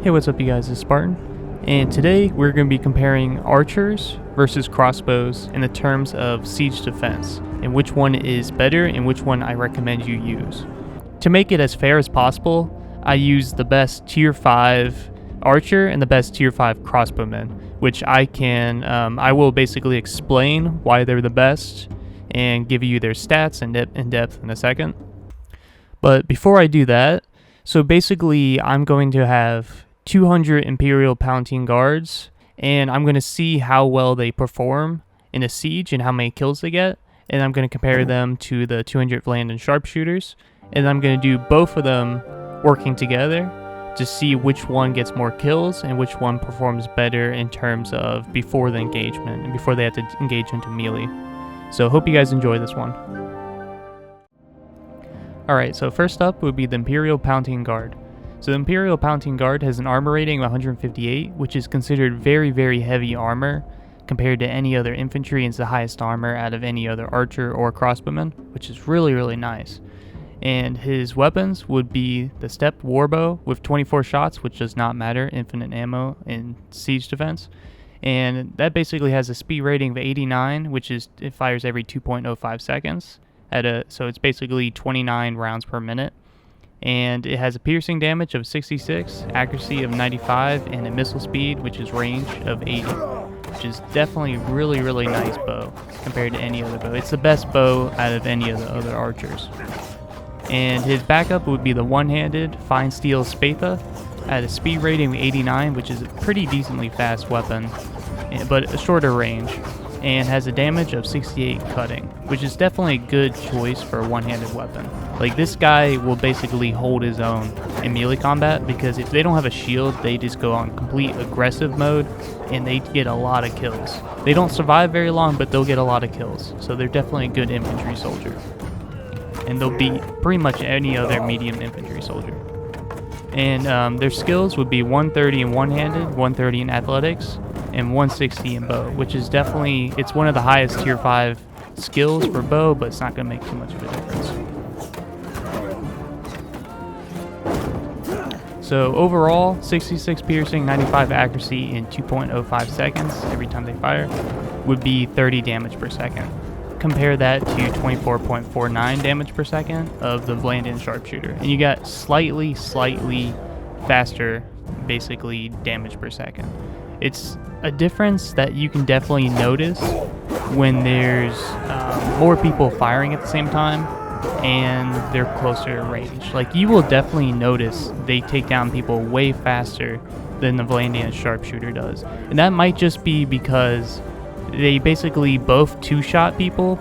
Hey, what's up you guys, it's Spartan, and today we're going to be comparing archers versus crossbows in the terms of siege defense, and which one is better and which one I recommend you use. To make it as fair as possible, I use the best tier 5 archer and the best tier 5 crossbowmen, which I will basically explain why they're the best and give you their stats in depth in a second. But before I do that, so basically I'm going to have 200 Imperial Palatine guards, and I'm going to see how well they perform in a siege and how many kills they get, and I'm going to compare them to the 200 Valentine sharpshooters, and I'm going to do both of them working together to see which one gets more kills and which one performs better in terms of before the engagement and before they have to engage into melee. So hope you guys enjoy this one. Alright, so first up would be the Imperial Palatine Guard. So the Imperial Palatine Guard has an armor rating of 158, which is considered very, very heavy armor compared to any other infantry, and it's the highest armor out of any other archer or crossbowman, which is really, really nice. And his weapons would be the stepped warbow with 24 shots, which does not matter, infinite ammo in siege defense. And that basically has a speed rating of 89, which is it fires every 2.05 seconds. So it's basically 29 rounds per minute. And it has a piercing damage of 66, accuracy of 95, and a missile speed, which is range of 80, which is definitely really, really nice bow compared to any other bow. It's the best bow out of any of the other archers. And his backup would be the one-handed fine steel Spatha at a speed rating of 89, which is a pretty decently fast weapon, but a shorter range, and has a damage of 68 cutting, which is definitely a good choice for a one-handed weapon. Like, this guy will basically hold his own in melee combat, because if they don't have a shield, they just go on complete aggressive mode, and they get a lot of kills. They don't survive very long, but they'll get a lot of kills, so they're definitely a good infantry soldier. And they'll beat pretty much any other medium infantry soldier. And their skills would be 130 in one-handed, 130 in athletics, and 160 in bow, which is definitely, it's one of the highest tier 5 skills for bow, but it's not going to make too much of a difference. So overall, 66 piercing, 95 accuracy in 2.05 seconds every time they fire would be 30 damage per second. Compare that to 24.49 damage per second of the Valentine sharpshooter, and you got slightly faster, basically, damage per second. It's a difference that you can definitely notice when there's more people firing at the same time and they're closer range. Like, you will definitely notice they take down people way faster than the Valentine sharpshooter does, and that might just be because they basically both two-shot people,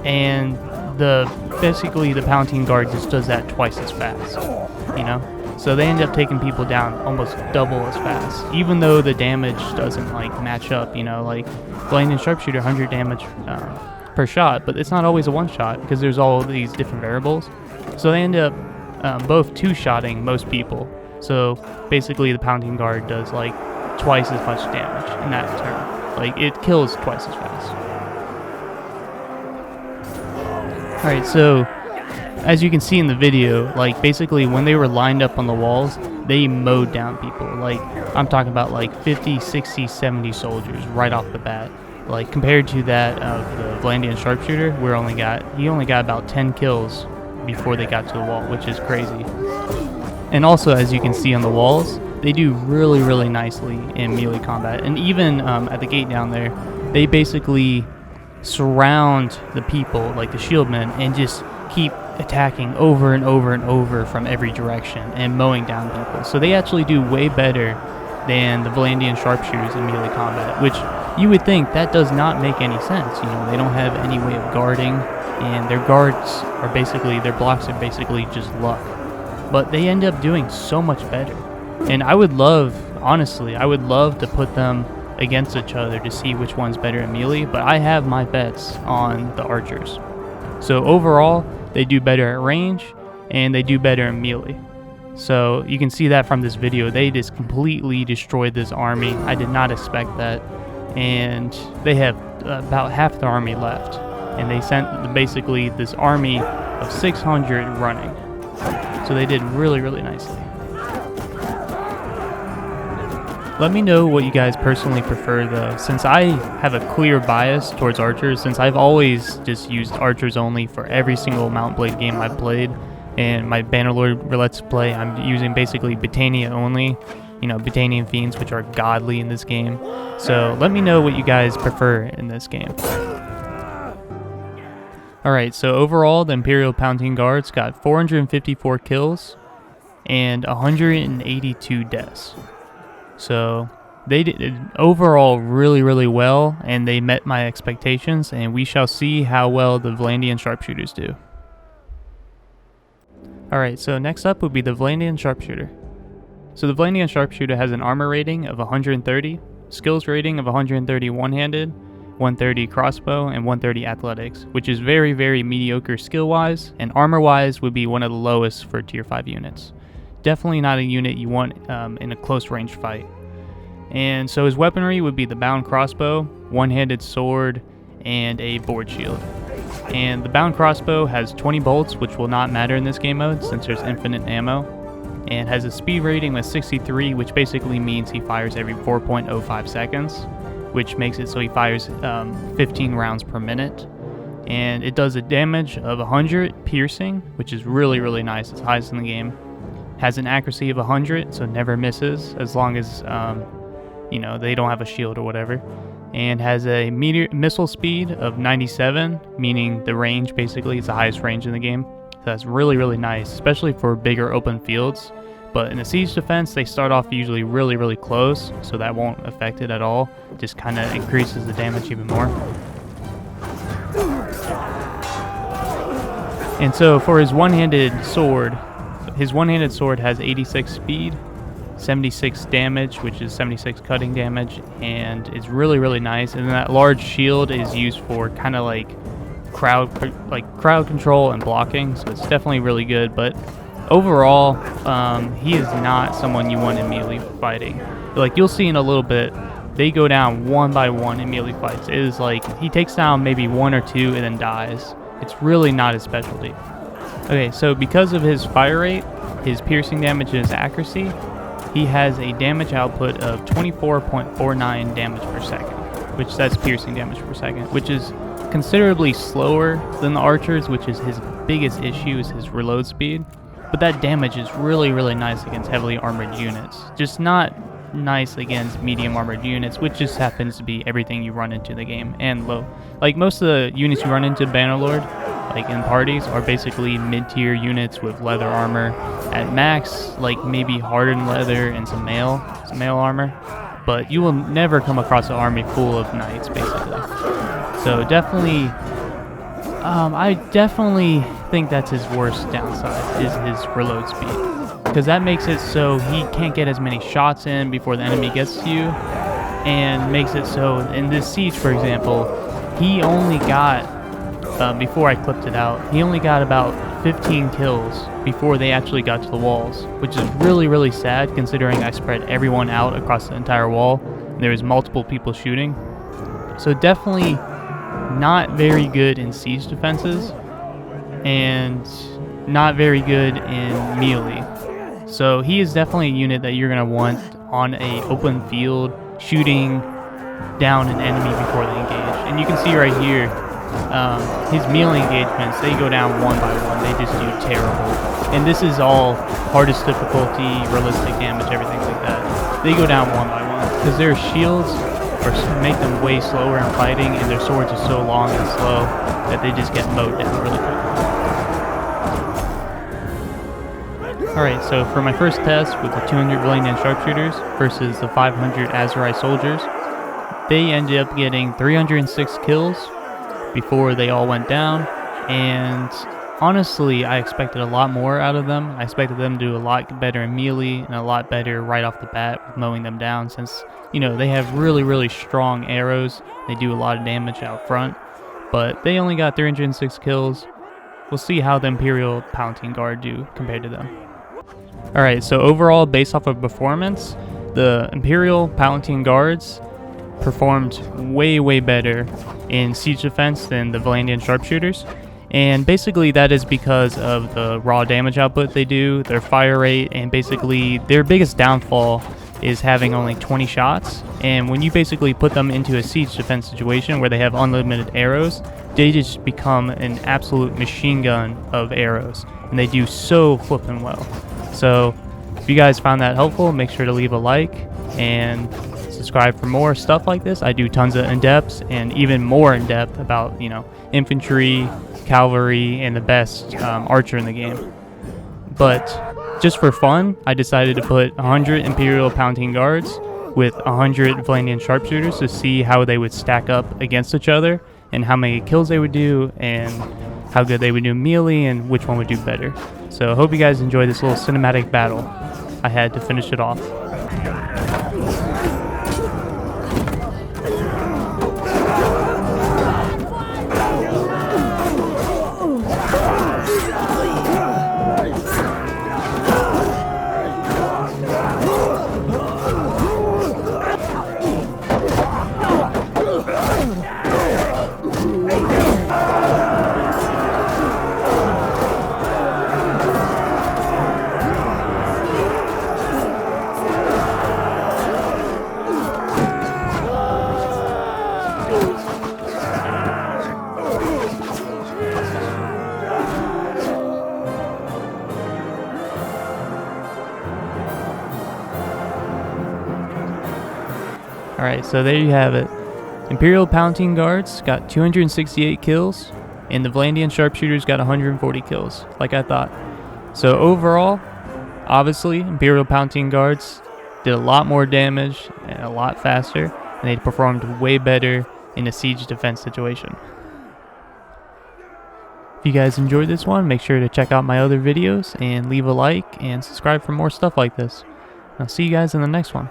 and the Palatine Guard just does that twice as fast, you know? So they end up taking people down almost double as fast, even though the damage doesn't, like, match up, you know? Like, Valentine sharpshooter, 100 damage per shot, but it's not always a one-shot, because there's all these different variables. So they end up both two-shotting most people. So basically the Palatine Guard does, like, twice as much damage in that turn. Like, it kills twice as fast. Alright, so as you can see in the video, like, basically when they were lined up on the walls, they mowed down people. Like, I'm talking about like 50, 60, 70 soldiers right off the bat. Like, compared to that of the Valentine sharpshooter, he only got about 10 kills before they got to the wall, which is crazy. And also, as you can see on the walls, they do really, really nicely in melee combat. And even at the gate down there, they basically surround the people, like the shieldmen, and just keep attacking over and over and over from every direction and mowing down people. So they actually do way better than the Valentine sharpshooters in melee combat, which you would think that does not make any sense. You know, they don't have any way of guarding, and their blocks are basically just luck. But they end up doing so much better. And I would love to put them against each other to see which one's better in melee, but I have my bets on the archers. So overall, they do better at range, and they do better in melee. So you can see that from this video. They just completely destroyed this army. I did not expect that. And they have about half the army left. And they sent basically this army of 600 running. So they did really, really nicely. Let me know what you guys personally prefer though, since I have a clear bias towards archers, since I've always just used archers only for every single Mount Blade game I've played, and my Bannerlord Let's Play, I'm using basically Botania only, you know, Botanian Fiends, which are godly in this game. So let me know what you guys prefer in this game. Alright, so overall, the Imperial Palatine Guards got 454 kills and 182 deaths. So they did overall really well, and they met my expectations, and we shall see how well the Valendian sharpshooters do. Alright, so next up would be the Valendian sharpshooter. So the Valendian sharpshooter has an armor rating of 130, skills rating of 130 one-handed, 130 crossbow, and 130 athletics, which is very mediocre skill-wise, and armor-wise would be one of the lowest for tier 5 units. Definitely not a unit you want in a close range fight. And so his weaponry would be the bound crossbow, one-handed sword, and a board shield. And the bound crossbow has 20 bolts, which will not matter in this game mode since there's infinite ammo, and has a speed rating of 63, which basically means he fires every 4.05 seconds, which makes it so he fires 15 rounds per minute. And it does a damage of 100 piercing, which is really nice. It's highest in the game. Has an accuracy of 100, so never misses as long as you know, they don't have a shield or whatever. And has a missile speed of 97, meaning the range basically is the highest range in the game. So that's really nice, especially for bigger open fields. But in the siege defense, they start off usually really close, so that won't affect it at all. Just kind of increases the damage even more. And so for his one-handed sword has 86 speed, 76 damage, which is 76 cutting damage, and it's really nice. And that large shield is used for kind of like crowd control and blocking, so it's definitely really good. But overall, he is not someone you want in melee fighting. Like you'll see in a little bit, they go down one by one in melee fights. It is like he takes down maybe one or two and then dies. It's really not his specialty. Okay, so because of his fire rate, his piercing damage, and his accuracy, he has a damage output of 24.49 damage per second, which that's piercing damage per second, which is considerably slower than the archers, which is his biggest issue, is his reload speed. But that damage is really nice against heavily armored units. Just not nice against medium armored units, which just happens to be everything you run into in the game, and low. Like most of the units you run into Bannerlord, like in parties, are basically mid-tier units with leather armor. At max, like maybe hardened leather and some mail armor. But you will never come across an army full of knights, basically. So definitely, I definitely think that's his worst downside, is his reload speed. Because that makes it so he can't get as many shots in before the enemy gets to you, and makes it so, in this siege for example, he only got, before I clipped it out, he only got about 15 kills before they actually got to the walls, which is really sad considering I spread everyone out across the entire wall, and there was multiple people shooting. So definitely not very good in siege defenses, and not very good in melee. So he is definitely a unit that you're going to want on a open field, shooting down an enemy before they engage. And you can see right here, his melee engagements, they go down one by one. They just do terrible. And this is all hardest difficulty, realistic damage, everything like that. They go down one by one because their shields make them way slower in fighting, and their swords are so long and slow that they just get mowed down really quickly. Alright, so for my first test with the 200 Valendian sharpshooters versus the 500 Azurai soldiers, they ended up getting 306 kills before they all went down, and honestly, I expected a lot more out of them. I expected them to do a lot better in melee and a lot better right off the bat with mowing them down, since, you know, they have really strong arrows. They do a lot of damage out front, but they only got 306 kills. We'll see how the Imperial Palatine Guard do compared to them. Alright, so overall, based off of performance, the Imperial Palatine Guards performed way better in siege defense than the Valendian sharpshooters. And basically that is because of the raw damage output they do, their fire rate, and basically their biggest downfall is having only 20 shots, and when you basically put them into a siege defense situation where they have unlimited arrows, they just become an absolute machine gun of arrows, and they do so flippin' well. So if you guys found that helpful, make sure to leave a like and subscribe for more stuff like this. I do tons of in-depths and even more in-depth about, infantry, cavalry, and the best archer in the game. But just for fun, I decided to put 100 Imperial Palatine Guards with 100 Valendian sharpshooters to see how they would stack up against each other and how many kills they would do and how good they would do melee and which one would do better. So I hope you guys enjoyed this little cinematic battle. I had to finish it off. Alright, so there you have it. Imperial Palatine Guards got 268 kills, and the Valendian Sharpshooters got 140 kills, like I thought. So overall, obviously, Imperial Palatine Guards did a lot more damage and a lot faster, and they performed way better in a siege defense situation. If you guys enjoyed this one, make sure to check out my other videos and leave a like and subscribe for more stuff like this. I'll see you guys in the next one.